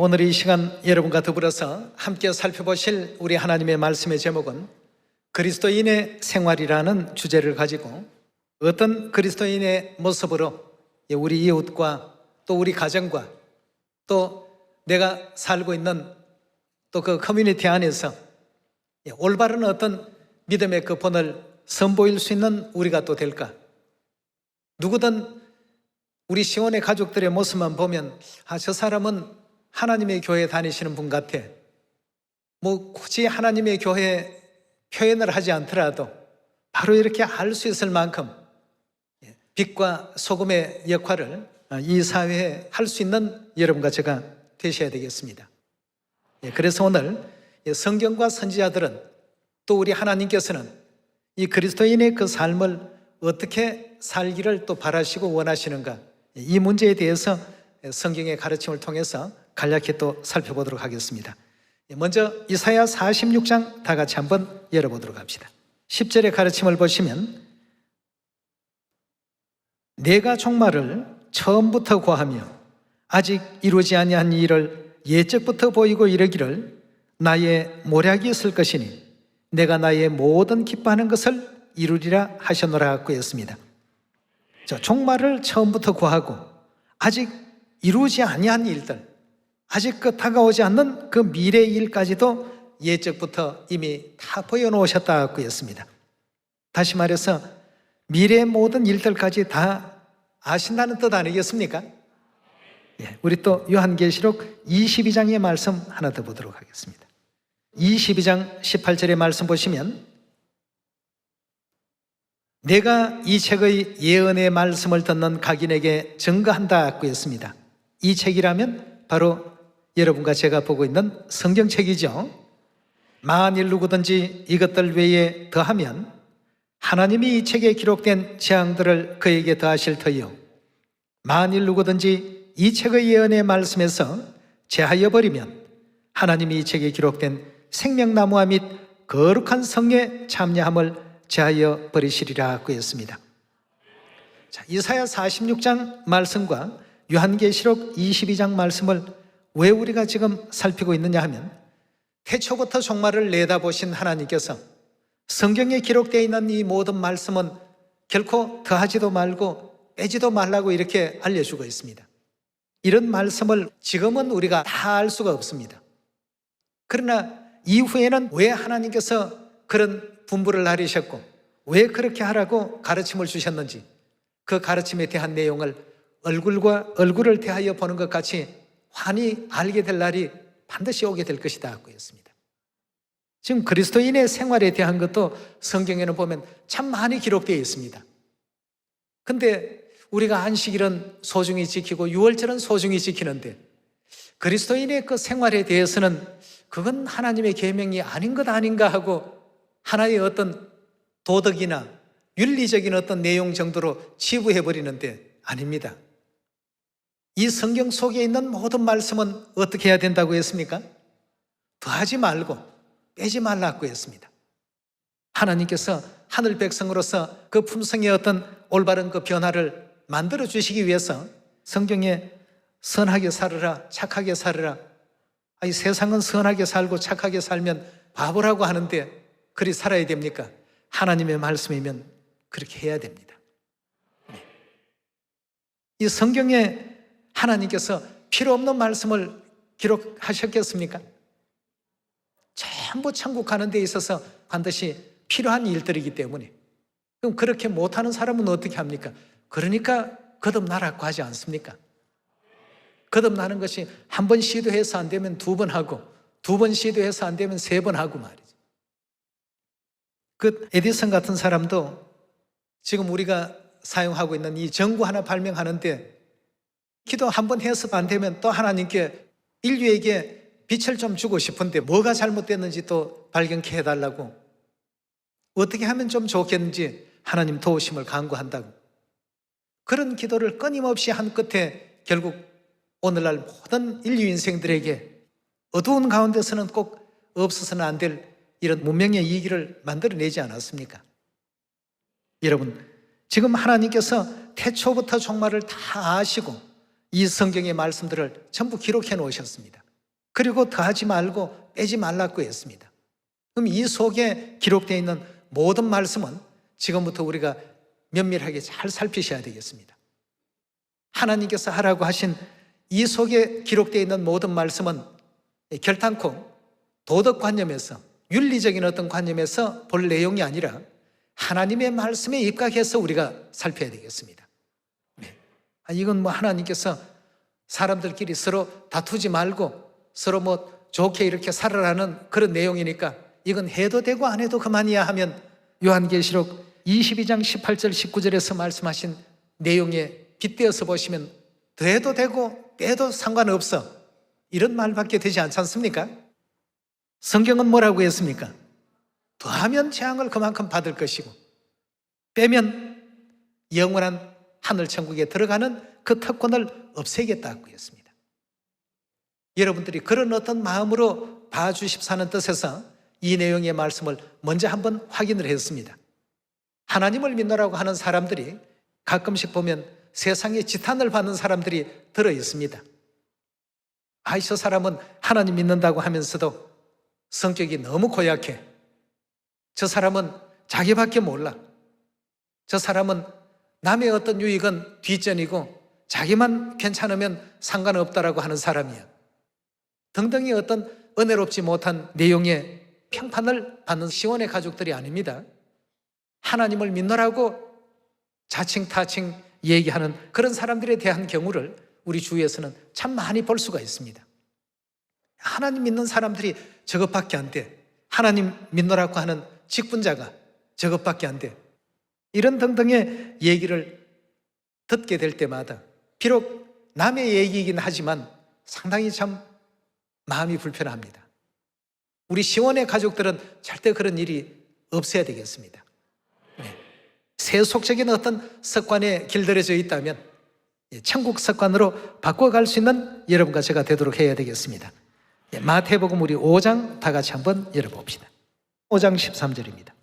오늘 이 시간 여러분과 더불어서 함께 살펴보실 우리 하나님의 말씀의 제목은 그리스도인의 생활이라는 주제를 가지고 어떤 그리스도인의 모습으로 우리 이웃과 또 우리 가정과 또 내가 살고 있는 또 그 커뮤니티 안에서 올바른 어떤 믿음의 그 본을 선보일 수 있는 우리가 또 될까? 누구든 우리 시온의 가족들의 모습만 보면 저 사람은 하나님의 교회에 다니시는 분 같아. 굳이 하나님의 교회 표현을 하지 않더라도 바로 이렇게 알 수 있을 만큼 빛과 소금의 역할을 이 사회에 할 수 있는 여러분과 제가 되셔야 되겠습니다. 그래서 오늘 성경과 선지자들은 또 우리 하나님께서는 이 그리스도인의 그 삶을 어떻게 살기를 또 바라시고 원하시는가, 이 문제에 대해서 성경의 가르침을 통해서 간략히 또 살펴보도록 하겠습니다. 먼저 이사야 46장 다 같이 한번 열어보도록 합시다. 10절의 가르침을 보시면 내가 종말을 처음부터 고하며 아직 이루지 아니한 일을 예적부터 보이고 이르기를 나의 모략이 있을 것이니 내가 나의 모든 기뻐하는 것을 이루리라 하셨노라 하였습니다. 종말을 처음부터 고하고 아직 이루지 아니한 일들, 아직 다가오지 않는 그 미래의 일까지도 예적부터 이미 다 보여놓으셨다고 했습니다. 다시 말해서 미래의 모든 일들까지 다 아신다는 뜻 아니겠습니까? 우리 또 요한계시록 22장의 말씀 하나 더 보도록 하겠습니다. 22장 18절의 말씀 보시면 내가 이 책의 예언의 말씀을 듣는 각인에게 증거한다고 했습니다. 이 책이라면 바로 여러분과 제가 보고 있는 성경책이죠. 만일 누구든지 이것들 외에 더하면 하나님이 이 책에 기록된 재앙들을 그에게 더하실 터이요 만일 누구든지 이 책의 예언의 말씀에서 제하여 버리면 하나님이 이 책에 기록된 생명나무와 및 거룩한 성에 참여함을 제하여 버리시리라 하였습니다. 이사야 46장 말씀과 요한계시록 22장 말씀을 왜 우리가 지금 살피고 있느냐 하면 태초부터 종말을 내다보신 하나님께서 성경에 기록되어 있는 이 모든 말씀은 결코 더하지도 말고 빼지도 말라고 이렇게 알려주고 있습니다. 이런 말씀을 지금은 우리가 다 알 수가 없습니다. 그러나 이후에는 왜 하나님께서 그런 분부를 내리셨고 왜 그렇게 하라고 가르침을 주셨는지 그 가르침에 대한 내용을 얼굴과 얼굴을 대하여 보는 것 같이 환히 알게 될 날이 반드시 오게 될 것이다 하고 했습니다. 지금 그리스도인의 생활에 대한 것도 성경에는 보면 참 많이 기록되어 있습니다. 근데 우리가 안식일은 소중히 지키고 유월절은 소중히 지키는데 그리스도인의 그 생활에 대해서는 그건 하나님의 계명이 아닌 것 아닌가 하고 하나의 어떤 도덕이나 윤리적인 어떤 내용 정도로 치부해버리는데 아닙니다. 이 성경 속에 있는 모든 말씀은 어떻게 해야 된다고 했습니까? 더하지 말고 빼지 말라고 했습니다. 하나님께서 하늘 백성으로서 그 품성의 어떤 올바른 그 변화를 만들어 주시기 위해서 성경에 선하게 살으라, 착하게 살으라. 이 세상은 선하게 살고 착하게 살면 바보라고 하는데 그리 살아야 됩니까? 하나님의 말씀이면 그렇게 해야 됩니다. 이 성경에 하나님께서 필요 없는 말씀을 기록하셨겠습니까? 전부 천국 가는 데 있어서 반드시 필요한 일들이기 때문에 그럼 그렇게 못하는 사람은 어떻게 합니까? 그러니까 거듭나라고 하지 않습니까? 거듭나는 것이 한 번 시도해서 안 되면 두 번 하고 두 번 시도해서 안 되면 세 번 하고 말이죠. 그 에디슨 같은 사람도 지금 우리가 사용하고 있는 이 전구 하나 발명하는데 기도 한 번 해서 안 되면 또 하나님께 인류에게 빛을 좀 주고 싶은데 뭐가 잘못됐는지 또 발견케 해달라고 어떻게 하면 좀 좋겠는지 하나님 도우심을 간구한다고 그런 기도를 끊임없이 한 끝에 결국 오늘날 모든 인류 인생들에게 어두운 가운데서는 꼭 없어서는 안 될 이런 문명의 이기를 만들어내지 않았습니까? 여러분, 지금 하나님께서 태초부터 종말을 다 아시고 이 성경의 말씀들을 전부 기록해 놓으셨습니다. 그리고 더하지 말고 빼지 말라고 했습니다. 그럼 이 속에 기록되어 있는 모든 말씀은 지금부터 우리가 면밀하게 잘 살피셔야 되겠습니다. 하나님께서 하라고 하신 이 속에 기록되어 있는 모든 말씀은 결단코 도덕관념에서, 윤리적인 어떤 관념에서 볼 내용이 아니라 하나님의 말씀에 입각해서 우리가 살펴야 되겠습니다. 이건 뭐 하나님께서 사람들끼리 서로 다투지 말고 서로 뭐 좋게 이렇게 살아라는 그런 내용이니까 이건 해도 되고 안 해도 그만이야 하면 요한계시록 22장 18절 19절에서 말씀하신 내용에 빗대어서 보시면 더해도 되고 빼도 상관없어, 이런 말밖에 되지 않지 않습니까? 성경은 뭐라고 했습니까? 더하면 재앙을 그만큼 받을 것이고 빼면 영원한 하늘천국에 들어가는 그 특권을 없애겠다고 했습니다. 여러분들이 그런 어떤 마음으로 봐주십사는 뜻에서 이 내용의 말씀을 먼저 한번 확인을 했습니다. 하나님을 믿노라고 하는 사람들이 가끔씩 보면 세상에 지탄을 받는 사람들이 들어 있습니다. 저 사람은 하나님 믿는다고 하면서도 성격이 너무 고약해. 저 사람은 자기밖에 몰라. 저 사람은 남의 어떤 유익은 뒷전이고 자기만 괜찮으면 상관없다라고 하는 사람이야. 등등의 어떤 은혜롭지 못한 내용의 평판을 받는 시온의 가족들이 아닙니다. 하나님을 믿노라고 자칭 타칭 얘기하는 그런 사람들에 대한 경우를 우리 주위에서는 참 많이 볼 수가 있습니다. 하나님 믿는 사람들이 저것밖에 안 돼. 하나님 믿노라고 하는 직분자가 저것밖에 안 돼. 이런 등등의 얘기를 듣게 될 때마다 비록 남의 얘기이긴 하지만 상당히 참 마음이 불편합니다. 우리 시온의 가족들은 절대 그런 일이 없어야 되겠습니다. 세속적인 어떤 습관에 길들여져 있다면 천국 습관으로 바꿔갈 수 있는 여러분과 제가 되도록 해야 되겠습니다. 마태복음 우리 5장 다 같이 한번 열어봅시다. 5장 13절입니다.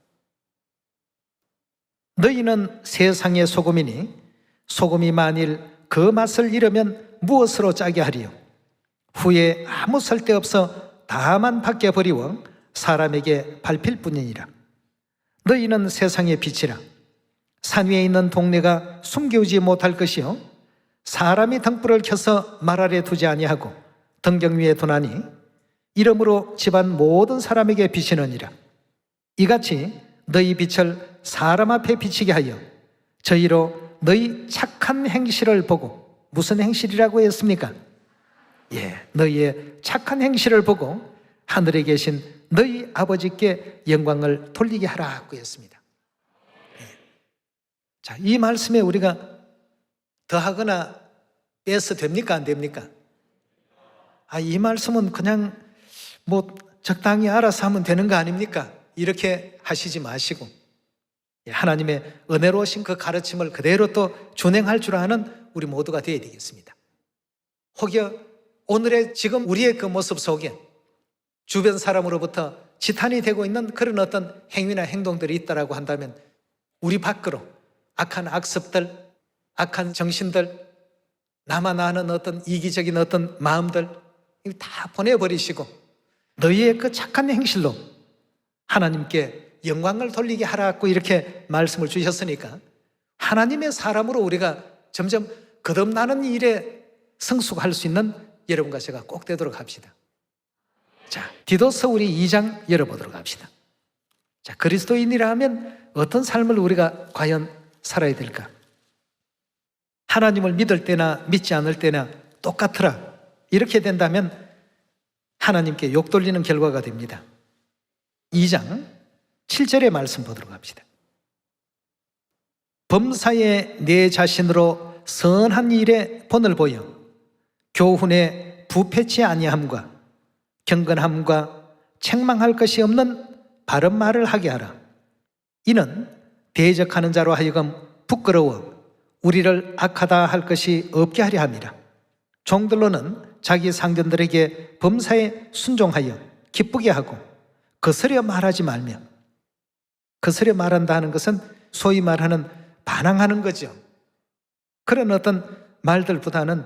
너희는 세상의 소금이니 소금이 만일 그 맛을 잃으면 무엇으로 짜게 하리요? 후에 아무 쓸데없어 다만 밖에 버리워 사람에게 밟힐 뿐이니라. 너희는 세상의 빛이라. 산 위에 있는 동네가 숨겨오지 못할 것이요 사람이 등불을 켜서 말 아래 두지 아니하고 등경 위에 두나니 이러므로 집안 모든 사람에게 비치느니라. 이같이 너희 빛을 사람 앞에 비치게 하여 저희로 너희 착한 행실을 보고, 무슨 행실이라고 했습니까? 너희의 착한 행실을 보고 하늘에 계신 너희 아버지께 영광을 돌리게 하라고 했습니다. 자, 이 말씀에 우리가 더하거나 빼서 됩니까? 안 됩니까? 이 말씀은 그냥 뭐 적당히 알아서 하면 되는 거 아닙니까? 이렇게 하시지 마시고 하나님의 은혜로우신 그 가르침을 그대로 또 준행할 줄 아는 우리 모두가 되어야 되겠습니다. 혹여 오늘의 지금 우리의 그 모습 속에 주변 사람으로부터 지탄이 되고 있는 그런 어떤 행위나 행동들이 있다라고 한다면 우리 밖으로 악한 악습들, 악한 정신들, 나만 아는 어떤 이기적인 어떤 마음들 다 보내버리시고 너희의 그 착한 행실로 하나님께 영광을 돌리게 하라고 이렇게 말씀을 주셨으니까 하나님의 사람으로 우리가 점점 거듭나는 일에 성숙할 수 있는 여러분과 제가 꼭 되도록 합시다. 자, 디도서 우리 2장 열어보도록 합시다. 자, 그리스도인이라 하면 어떤 삶을 우리가 과연 살아야 될까? 하나님을 믿을 때나 믿지 않을 때나 똑같으라, 이렇게 된다면 하나님께 욕 돌리는 결과가 됩니다. 2장 7절의 말씀 보도록 합시다. 범사에 내 자신으로 선한 일에 본을 보여 교훈에 부패치 아니함과 경건함과 책망할 것이 없는 바른 말을 하게 하라. 이는 대적하는 자로 하여금 부끄러워 우리를 악하다 할 것이 없게 하려 함이라. 종들로는 자기 상전들에게 범사에 순종하여 기쁘게 하고 거스려 말하지 말며, 거스려 말한다 하는 것은 소위 말하는 반항하는 거죠. 그런 어떤 말들보다는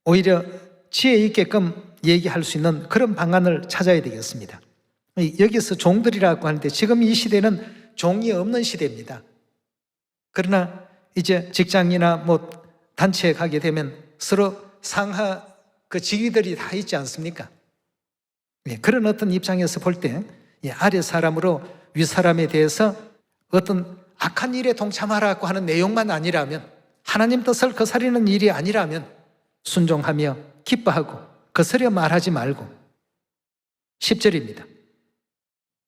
오히려 지혜 있게끔 얘기할 수 있는 그런 방안을 찾아야 되겠습니다. 여기서 종들이라고 하는데 지금 이 시대는 종이 없는 시대입니다. 그러나 이제 직장이나 뭐 단체에 가게 되면 서로 상하 그 직위들이 다 있지 않습니까? 그런 어떤 입장에서 볼 때 아래 사람으로 위 사람에 대해서 어떤 악한 일에 동참하라고 하는 내용만 아니라면, 하나님 뜻을 거스르는 일이 아니라면 순종하며 기뻐하고 거스려 말하지 말고. 10절입니다.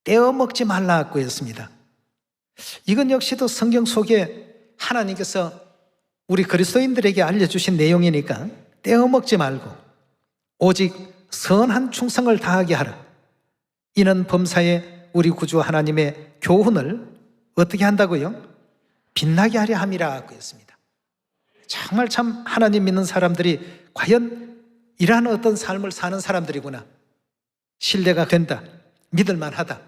떼어먹지 말라고 했습니다. 이건 역시도 성경 속에 하나님께서 우리 그리스도인들에게 알려주신 내용이니까 떼어먹지 말고 오직 선한 충성을 다하게 하라. 이는 범사에 우리 구주 하나님의 교훈을 어떻게 한다고요? 빛나게 하려 함이라고 했습니다. 정말 참 하나님 믿는 사람들이 과연 이러한 어떤 삶을 사는 사람들이구나, 신뢰가 된다, 믿을만하다.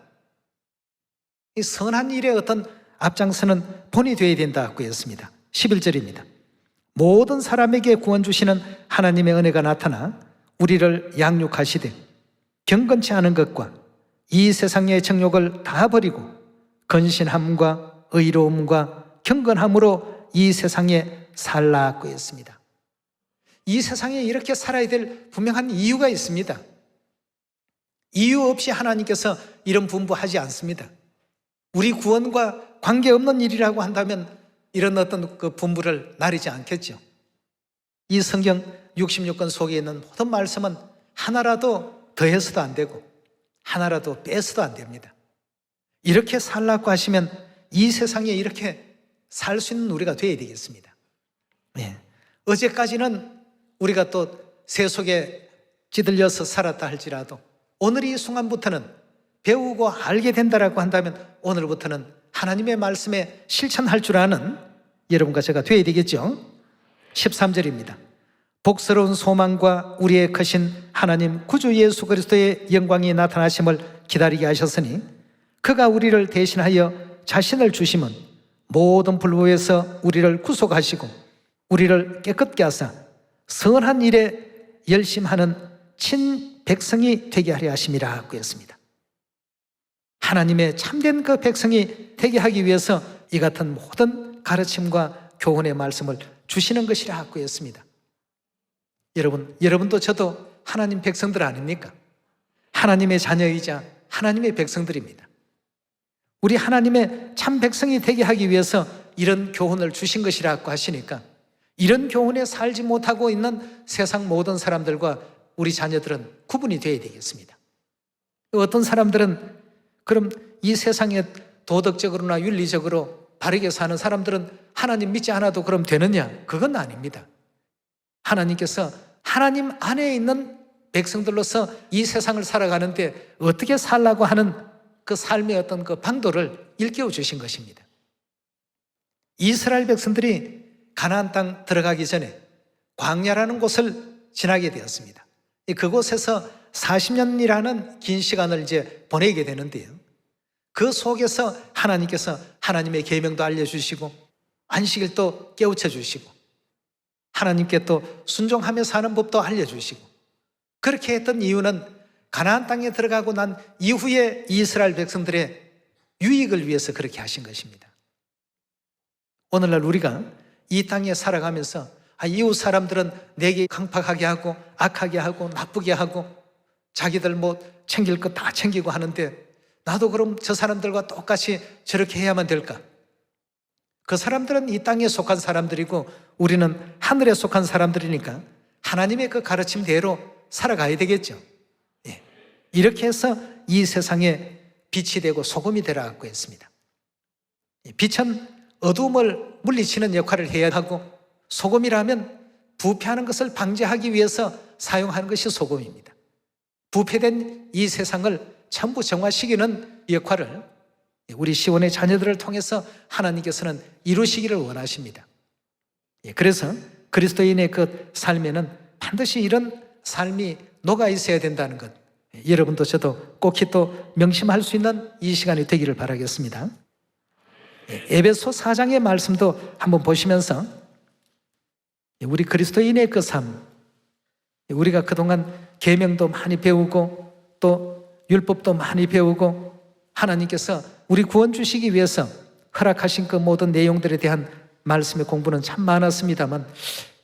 이 선한 일에 어떤 앞장서는 본이 되어야 된다고 했습니다. 11절입니다. 모든 사람에게 구원 주시는 하나님의 은혜가 나타나 우리를 양육하시되 경건치 않은 것과 이 세상의 정욕을 다 버리고 건신함과 의로움과 경건함으로 이 세상에 살라고 했습니다. 이 세상에 이렇게 살아야 될 분명한 이유가 있습니다. 이유 없이 하나님께서 이런 분부하지 않습니다. 우리 구원과 관계없는 일이라고 한다면 이런 어떤 그 분부를 나리지 않겠죠. 이 성경 66권 속에 있는 모든 말씀은 하나라도 더해서도 안 되고 하나라도 빼서도 안 됩니다. 이렇게 살라고 하시면 이 세상에 이렇게 살 수 있는 우리가 되어야 되겠습니다. 어제까지는 우리가 또 새 속에 찌들려서 살았다 할지라도 오늘 이 순간부터는 배우고 알게 된다라고 한다면 오늘부터는 하나님의 말씀에 실천할 줄 아는 여러분과 제가 되어야 되겠죠. 13절입니다. 복스러운 소망과 우리의 크신 하나님 구주 예수 그리스도의 영광이 나타나심을 기다리게 하셨으니 그가 우리를 대신하여 자신을 주심은 모든 불법에서 우리를 구속하시고 우리를 깨끗게 하사 선한 일에 열심하는 친백성이 되게 하려 하심이라고 했습니다. 하나님의 참된 그 백성이 되게 하기 위해서 이 같은 모든 가르침과 교훈의 말씀을 주시는 것이라고 했습니다. 여러분도 저도 하나님 백성들 아닙니까? 하나님의 자녀이자 하나님의 백성들입니다. 우리 하나님의 참 백성이 되게 하기 위해서 이런 교훈을 주신 것이라고 하시니까 이런 교훈에 살지 못하고 있는 세상 모든 사람들과 우리 자녀들은 구분이 되어야 되겠습니다. 어떤 사람들은 그럼 이 세상에 도덕적으로나 윤리적으로 바르게 사는 사람들은 하나님 믿지 않아도 그럼 되느냐? 그건 아닙니다. 하나님께서 하나님 안에 있는 백성들로서 이 세상을 살아가는데 어떻게 살라고 하는 그 삶의 어떤 그 방도를 일깨워 주신 것입니다. 이스라엘 백성들이 가나안 땅 들어가기 전에 광야라는 곳을 지나게 되었습니다. 그곳에서 40년이라는 긴 시간을 이제 보내게 되는데요. 그 속에서 하나님께서 하나님의 계명도 알려주시고 안식일도 깨우쳐 주시고 하나님께 또 순종하며 사는 법도 알려주시고 그렇게 했던 이유는 가나안 땅에 들어가고 난 이후에 이스라엘 백성들의 유익을 위해서 그렇게 하신 것입니다. 오늘날 우리가 이 땅에 살아가면서 이웃 사람들은 내게 강팍하게 하고 악하게 하고 나쁘게 하고 자기들 뭐 챙길 것 다 챙기고 하는데 나도 그럼 저 사람들과 똑같이 저렇게 해야만 될까? 그 사람들은 이 땅에 속한 사람들이고 우리는 하늘에 속한 사람들이니까 하나님의 그 가르침대로 살아가야 되겠죠. 이렇게 해서 이 세상에 빛이 되고 소금이 되라고 했습니다. 빛은 어두움을 물리치는 역할을 해야 하고 소금이라면 부패하는 것을 방지하기 위해서 사용하는 것이 소금입니다. 부패된 이 세상을 전부 정화시키는 역할을 우리 시온의 자녀들을 통해서 하나님께서는 이루시기를 원하십니다. 그래서 그리스도인의 그 삶에는 반드시 이런 삶이 녹아 있어야 된다는 것, 여러분도 저도 꼭히 또 명심할 수 있는 이 시간이 되기를 바라겠습니다. 에베소 4장의 말씀도 한번 보시면서 우리 그리스도인의 그 삶, 우리가 그동안 계명도 많이 배우고 또 율법도 많이 배우고 하나님께서 우리 구원 주시기 위해서 허락하신 그 모든 내용들에 대한 말씀의 공부는 참 많았습니다만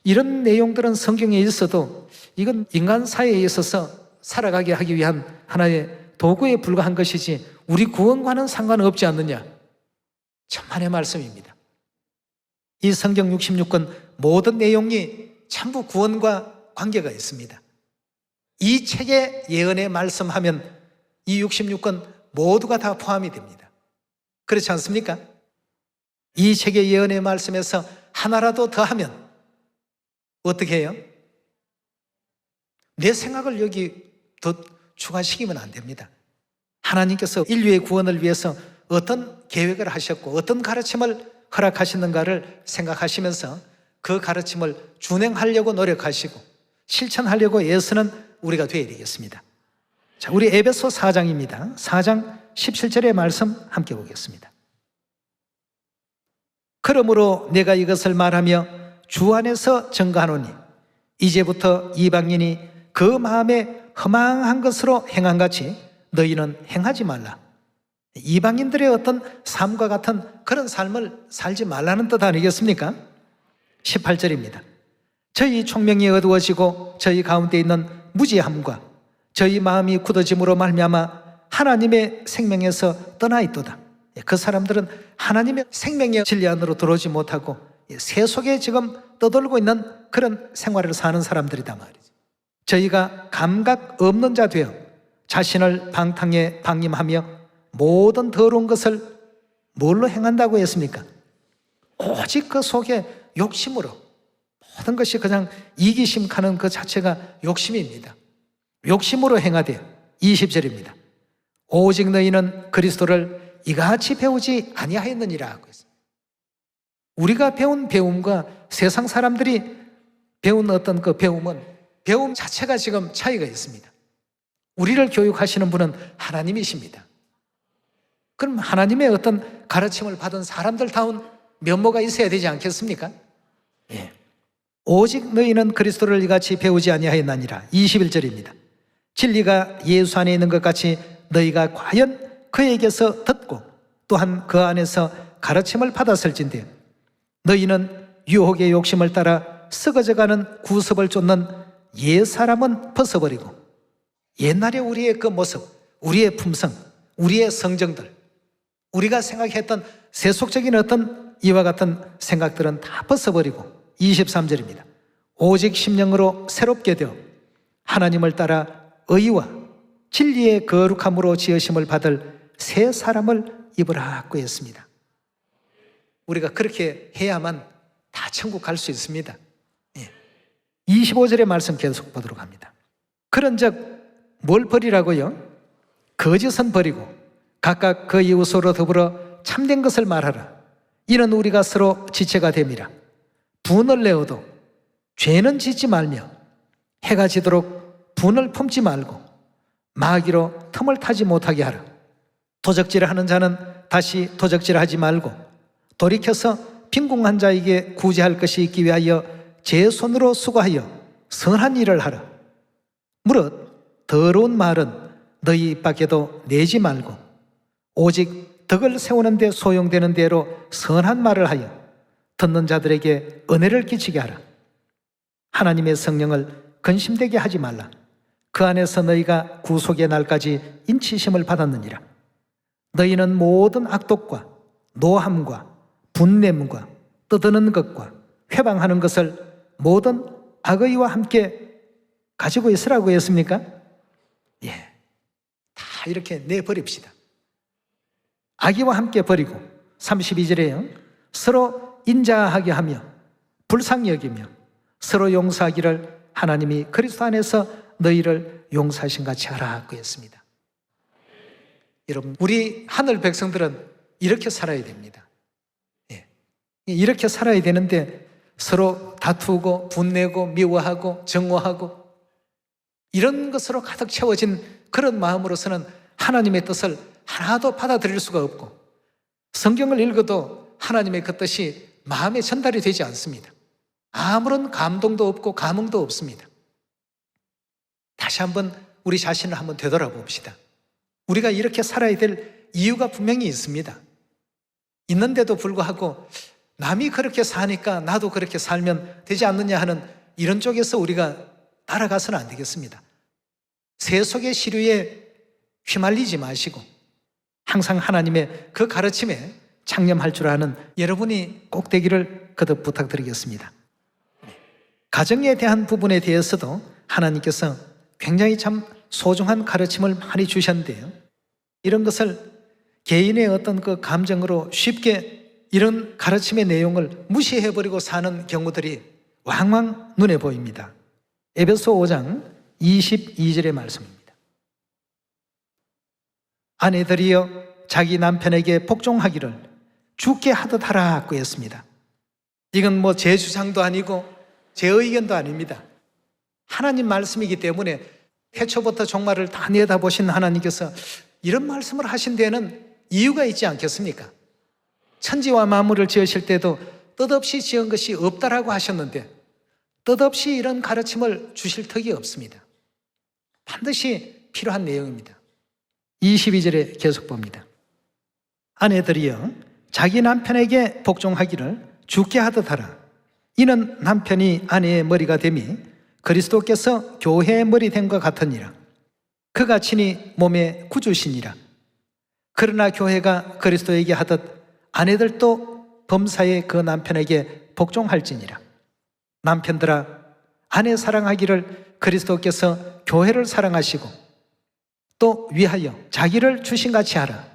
이런 내용들은 성경에 있어도 이건 인간 사회에 있어서 살아가게 하기 위한 하나의 도구에 불과한 것이지 우리 구원과는 상관없지 않느냐. 천만의 말씀입니다. 이 성경 66권 모든 내용이 전부 구원과 관계가 있습니다. 이 책의 예언의 말씀하면 이 66권 모두가 다 포함이 됩니다. 그렇지 않습니까? 이 책의 예언의 말씀에서 하나라도 더하면 어떻게 해요? 내 생각을 여기 더 추가시키면 안 됩니다. 하나님께서 인류의 구원을 위해서 어떤 계획을 하셨고 어떤 가르침을 허락하시는가를 생각하시면서 그 가르침을 준행하려고 노력하시고 실천하려고 애쓰는 우리가 되어야 되겠습니다. 자, 우리 에베소 4장입니다. 4장 17절의 말씀 함께 보겠습니다. 그러므로 내가 이것을 말하며 주 안에서 증거하노니 이제부터 이방인이 그 마음에 허망한 것으로 행한같이 너희는 행하지 말라. 이방인들의 어떤 삶과 같은 그런 삶을 살지 말라는 뜻 아니겠습니까? 18절입니다. 저희 총명이 어두워지고 저희 가운데 있는 무지함과 저희 마음이 굳어짐으로 말미암아 하나님의 생명에서 떠나 있도다. 그 사람들은 하나님의 생명의 진리 안으로 들어오지 못하고 새 속에 지금 떠돌고 있는 그런 생활을 사는 사람들이다 말이죠. 저희가 감각 없는 자 되어 자신을 방탕에 방임하며 모든 더러운 것을 뭘로 행한다고 했습니까? 오직 그 속에 욕심으로 모든 것이 그냥 이기심 가는 그 자체가 욕심입니다. 욕심으로 행하되 20절입니다. 오직 너희는 그리스도를 이같이 배우지 아니하였느니라 하고 있습니다. 우리가 배운 배움과 세상 사람들이 배운 어떤 그 배움 자체가 지금 차이가 있습니다. 우리를 교육하시는 분은 하나님이십니다. 그럼 하나님의 어떤 가르침을 받은 사람들다운 면모가 있어야 되지 않겠습니까? 예. 오직 너희는 그리스도를 이같이 배우지 아니하였나니라. 21절입니다. 진리가 예수 안에 있는 것 같이 너희가 과연 그에게서 듣고 또한 그 안에서 가르침을 받았을진데 너희는 유혹의 욕심을 따라 썩어져가는 구습을 쫓는 옛사람은 벗어버리고 옛날에 우리의 그 모습, 우리의 품성, 우리의 성정들, 우리가 생각했던 세속적인 어떤 이와 같은 생각들은 다 벗어버리고 23절입니다. 오직 심령으로 새롭게 되어 하나님을 따라 의와 진리의 거룩함으로 지으심을 받을 새 사람을 입으라고 했습니다. 우리가 그렇게 해야만 다 천국 갈 수 있습니다. 25절의 말씀 계속 보도록 합니다. 그런즉 뭘 버리라고요? 거짓은 버리고 각각 그 이웃으로 더불어 참된 것을 말하라. 이는 우리가 서로 지체가 됨이라. 분을 내어도 죄는 짓지 말며 해가 지도록 분을 품지 말고 마귀로 틈을 타지 못하게 하라. 도적질을 하는 자는 다시 도적질을 하지 말고 돌이켜서 빈궁한 자에게 구제할 것이 있기 위하여 제 손으로 수고하여 선한 일을 하라. 무릇 더러운 말은 너희 입 밖에도 내지 말고 오직 덕을 세우는 데 소용되는 대로 선한 말을 하여 듣는 자들에게 은혜를 끼치게 하라. 하나님의 성령을 근심되게 하지 말라. 그 안에서 너희가 구속의 날까지 인치심을 받았느니라. 너희는 모든 악독과 노함과 분냄과 떠드는 것과 회방하는 것을 모든 악의와 함께 가지고 있으라고 했습니까? 예, 다 이렇게 내버립시다. 악의와 함께 버리고 32절에요. 서로 인자하게 하며 불쌍히 여기며 서로 용서하기를 하나님이 그리스도 안에서 너희를 용서하신 같이 하라고 했습니다. 여러분, 우리 하늘 백성들은 이렇게 살아야 됩니다. 예. 이렇게 살아야 되는데 서로 다투고 분내고 미워하고 정오하고 이런 것으로 가득 채워진 그런 마음으로서는 하나님의 뜻을 하나도 받아들일 수가 없고 성경을 읽어도 하나님의 그 뜻이 마음에 전달이 되지 않습니다. 아무런 감동도 없고 감흥도 없습니다. 다시 한번 우리 자신을 한번 되돌아봅시다. 우리가 이렇게 살아야 될 이유가 분명히 있습니다. 있는데도 불구하고 남이 그렇게 사니까 나도 그렇게 살면 되지 않느냐 하는 이런 쪽에서 우리가 따라가서는 안 되겠습니다. 세속의 시류에 휘말리지 마시고 항상 하나님의 그 가르침에 창념할 줄 아는 여러분이 꼭 되기를 거듭 부탁드리겠습니다. 가정에 대한 부분에 대해서도 하나님께서 굉장히 참 소중한 가르침을 많이 주셨는데요, 이런 것을 개인의 어떤 그 감정으로 쉽게 이런 가르침의 내용을 무시해버리고 사는 경우들이 왕왕 눈에 보입니다. 에베소 5장 22절의 말씀입니다. 아내들이여 자기 남편에게 복종하기를 주께 하듯 하라고 했습니다. 이건 뭐 제 주장도 아니고 제 의견도 아닙니다. 하나님 말씀이기 때문에 태초부터 종말을 다 내다보신 하나님께서 이런 말씀을 하신 데는 이유가 있지 않겠습니까? 천지와 만물을 지으실 때도 뜻없이 지은 것이 없다라고 하셨는데 뜻없이 이런 가르침을 주실 턱이 없습니다. 반드시 필요한 내용입니다. 22절에 계속 봅니다. 아내들이여 자기 남편에게 복종하기를 주께 하듯 하라. 이는 남편이 아내의 머리가 됨이 그리스도께서 교회의 머리 됨과 같으니라. 그가 친히 몸의 구주시니라. 그러나 교회가 그리스도에게 하듯 아내들도 범사에 그 남편에게 복종할지니라. 남편들아 아내 사랑하기를 그리스도께서 교회를 사랑하시고 또 위하여 자기를 주신같이 하라.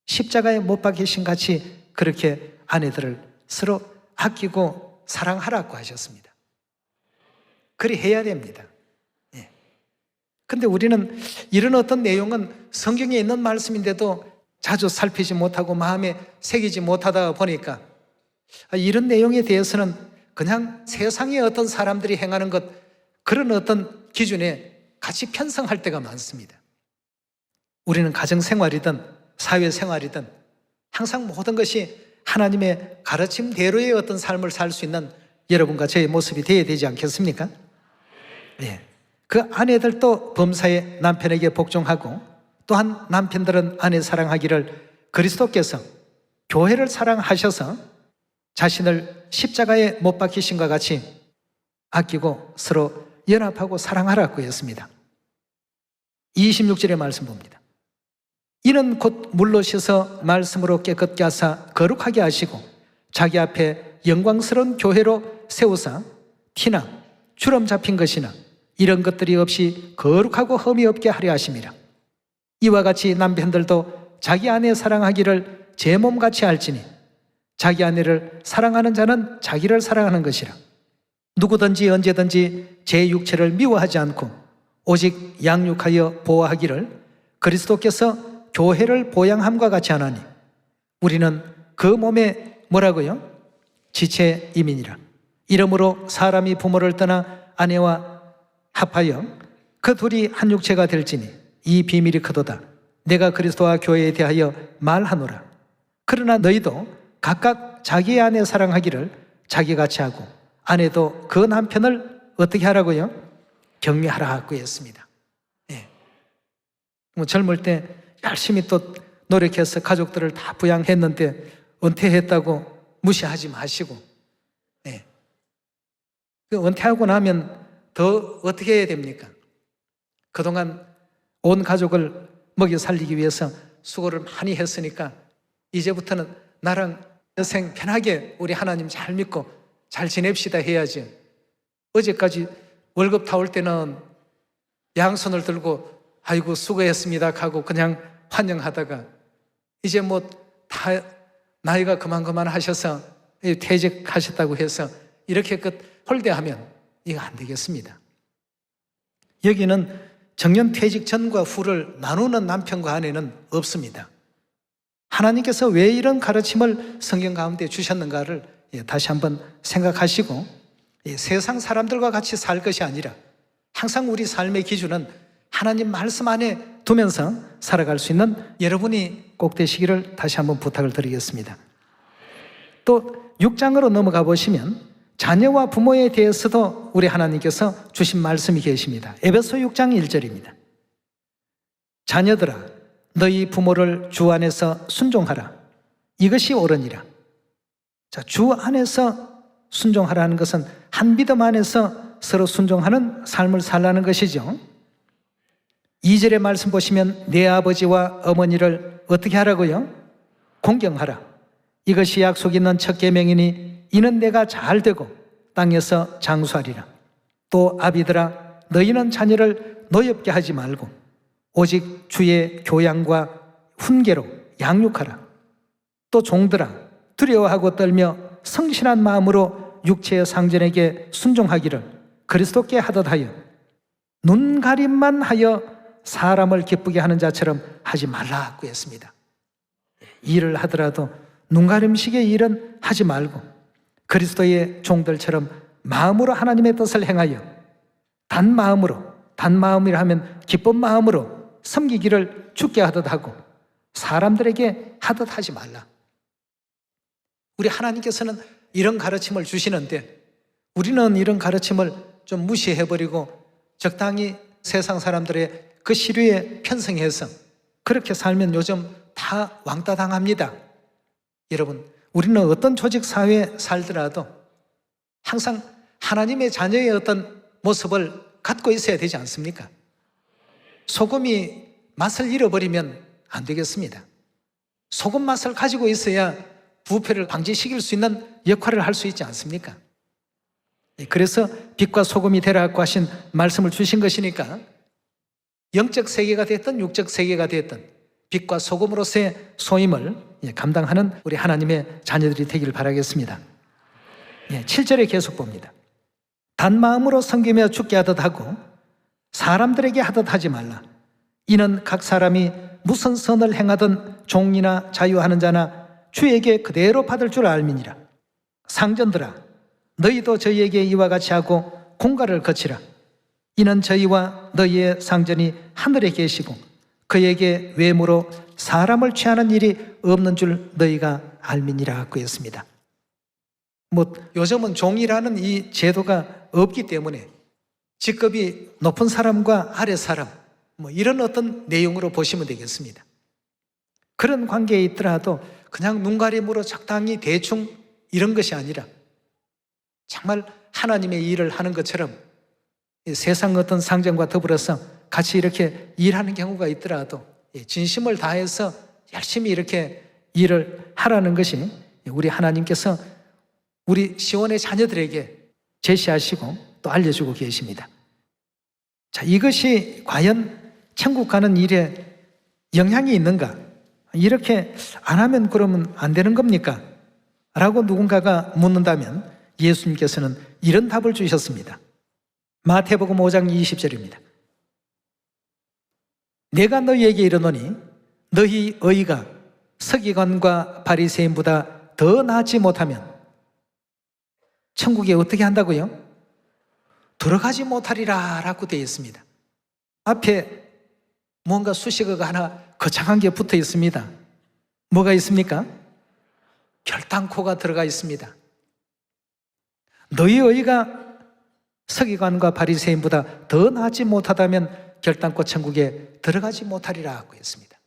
십자가에 못 박히신 같이 그렇게 아내들을 서로 아끼고 사랑하라고 하셨습니다. 그리 해야 됩니다. 근데 우리는 이런 어떤 내용은 성경에 있는 말씀인데도 자주 살피지 못하고 마음에 새기지 못하다 보니까 이런 내용에 대해서는 그냥 세상의 어떤 사람들이 행하는 것, 그런 어떤 기준에 같이 편성할 때가 많습니다. 우리는 가정생활이든 사회생활이든 항상 모든 것이 하나님의 가르침대로의 어떤 삶을 살 수 있는 여러분과 저의 모습이 되어야 되지 않겠습니까? 네. 그 아내들도 범사에 남편에게 복종하고 또한 남편들은 아내 사랑하기를 그리스도께서 교회를 사랑하셔서 자신을 십자가에 못 박히신과 같이 아끼고 서로 연합하고 사랑하라고 했습니다. 26절의 말씀 봅니다. 이는 곧 물로 씻어 말씀으로 깨끗게 하사 거룩하게 하시고 자기 앞에 영광스러운 교회로 세우사 티나 주름 잡힌 것이나 이런 것들이 없이 거룩하고 흠이 없게 하려 하심이라. 이와 같이 남편들도 자기 아내 사랑하기를 제 몸같이 알지니 자기 아내를 사랑하는 자는 자기를 사랑하는 것이라. 누구든지 언제든지 제 육체를 미워하지 않고 오직 양육하여 보호하기를 그리스도께서 교회를 보양함과 같이 하나니 우리는 그 몸에 뭐라고요? 지체임이니라. 이러므로 사람이 부모를 떠나 아내와 합하여 그 둘이 한 육체가 될지니 이 비밀이 크도다. 내가 그리스도와 교회에 대하여 말하노라. 그러나 너희도 각각 자기의 아내 사랑하기를 자기같이 하고 아내도 그 남편을 어떻게 하라고요? 격려하라고 했습니다. 뭐 젊을 때 열심히 또 노력해서 가족들을 다 부양했는데 은퇴했다고 무시하지 마시고, 그 은퇴하고 나면 더 어떻게 해야 됩니까? 그동안 온 가족을 먹여 살리기 위해서 수고를 많이 했으니까 이제부터는 나랑 여생 편하게 우리 하나님 잘 믿고 잘 지냅시다 해야지. 어제까지 월급 타올 때는 양손을 들고 아이고 수고했습니다 하고 그냥 환영하다가 이제 뭐 다 나이가 그만 하셔서 퇴직하셨다고 해서 이렇게 홀대하면 이거 안 되겠습니다. 여기는 정년 퇴직 전과 후를 나누는 남편과 아내는 없습니다. 하나님께서 왜 이런 가르침을 성경 가운데 주셨는가를 다시 한번 생각하시고 세상 사람들과 같이 살 것이 아니라 항상 우리 삶의 기준은 하나님 말씀 안에 두면서 살아갈 수 있는 여러분이 꼭 되시기를 다시 한번 부탁을 드리겠습니다. 또 6장으로 넘어가 보시면 자녀와 부모에 대해서도 우리 하나님께서 주신 말씀이 계십니다. 에베소 6장 1절입니다. 자녀들아 너희 부모를 주 안에서 순종하라. 이것이 옳으니라. 자, 주 안에서 순종하라는 것은 한 믿음 안에서 서로 순종하는 삶을 살라는 것이죠. 2절의 말씀 보시면 내 아버지와 어머니를 어떻게 하라고요? 공경하라. 이것이 약속 있는 첫 계명이니 이는 내가 잘 되고 땅에서 장수하리라. 또 아비들아 너희는 자녀를 노엽게 하지 말고 오직 주의 교양과 훈계로 양육하라. 또 종들아 두려워하고 떨며 성실한 마음으로 육체의 상전에게 순종하기를 그리스도께 하듯 하여 눈 가림만 하여 사람을 기쁘게 하는 자처럼 하지 말라고 했습니다. 일을 하더라도 눈가림식의 일은 하지 말고 그리스도의 종들처럼 마음으로 하나님의 뜻을 행하여 단마음이라 하면 기쁜 마음으로 섬기기를 주께 하듯 하고 사람들에게 하듯 하지 말라. 우리 하나님께서는 이런 가르침을 주시는데 우리는 이런 가르침을 좀 무시해버리고 적당히 세상 사람들의 그 시류에 편승해서 그렇게 살면 요즘 다 왕따 당합니다. 여러분, 우리는 어떤 조직 사회에 살더라도 항상 하나님의 자녀의 어떤 모습을 갖고 있어야 되지 않습니까? 소금이 맛을 잃어버리면 안 되겠습니다. 소금 맛을 가지고 있어야 부패를 방지시킬 수 있는 역할을 할 수 있지 않습니까? 그래서 빛과 소금이 되라고 하신 말씀을 주신 것이니까 영적 세계가 됐든 육적 세계가 됐든 빛과 소금으로서의 소임을 감당하는 우리 하나님의 자녀들이 되기를 바라겠습니다. 7절에 계속 봅니다. 단마음으로 섬기며 주께 하듯 하고 사람들에게 하듯 하지 말라. 이는 각 사람이 무슨 선을 행하든 종이나 자유하는 자나 주에게 그대로 받을 줄 알미니라. 상전들아 너희도 저희에게 이와 같이 하고 공갈을 거치라. 이는 저희와 너희의 상전이 하늘에 계시고 그에게 외모로 사람을 취하는 일이 없는 줄 너희가 알미니라고 했습니다. 요즘은 종이라는 이 제도가 없기 때문에 직급이 높은 사람과 아래 사람 이런 어떤 내용으로 보시면 되겠습니다. 그런 관계에 있더라도 그냥 눈가림으로 적당히 대충 이런 것이 아니라 정말 하나님의 일을 하는 것처럼 세상 어떤 상전과 더불어서 같이 이렇게 일하는 경우가 있더라도 진심을 다해서 열심히 이렇게 일을 하라는 것이 우리 하나님께서 우리 시온의 자녀들에게 제시하시고 또 알려주고 계십니다. 자, 이것이 과연 천국 가는 일에 영향이 있는가? 이렇게 안 하면 그러면 안 되는 겁니까? 라고 누군가가 묻는다면 예수님께서는 이런 답을 주셨습니다. 마태복음 5장 20절입니다. 내가 너희에게 이르노니 너희 의가 서기관과 바리새인보다 더 나지 못하면 천국에 어떻게 한다고요? 들어가지 못하리라 라고 되어 있습니다. 앞에 뭔가 수식어가 하나 거창한 게 붙어 있습니다. 뭐가 있습니까? 결단코가 들어가 있습니다. 너희 의가 서기관과 바리새인보다 더 나지 못하다면 결단코 천국에 들어가지 못하리라 하고 했습니다.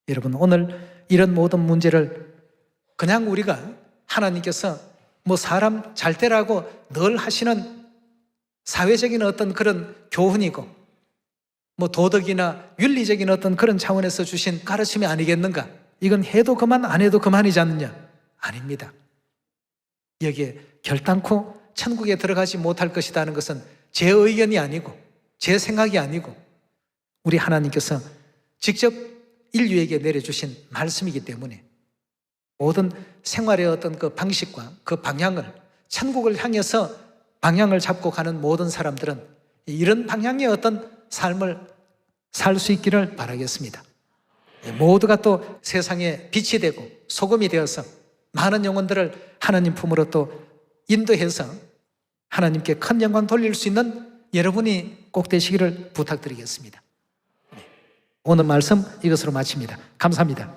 여러분, 오늘 이런 모든 문제를 그냥 우리가 하나님께서 사람 잘 되라고 늘 하시는 사회적인 어떤 그런 교훈이고 도덕이나 윤리적인 어떤 그런 차원에서 주신 가르침이 아니겠는가? 이건 해도 그만 안 해도 그만이지 않느냐? 아닙니다. 여기에 결단코 천국에 들어가지 못할 것이라는 것은 제 의견이 아니고 제 생각이 아니고 우리 하나님께서 직접 인류에게 내려주신 말씀이기 때문에 모든 생활의 어떤 그 방식과 그 방향을 천국을 향해서 방향을 잡고 가는 모든 사람들은 이런 방향의 어떤 삶을 살 수 있기를 바라겠습니다. 모두가 또 세상에 빛이 되고 소금이 되어서 많은 영혼들을 하나님 품으로 또 인도해서 하나님께 큰 영광 돌릴 수 있는 여러분이 꼭 되시기를 부탁드리겠습니다. 오늘 말씀 이것으로 마칩니다. 감사합니다.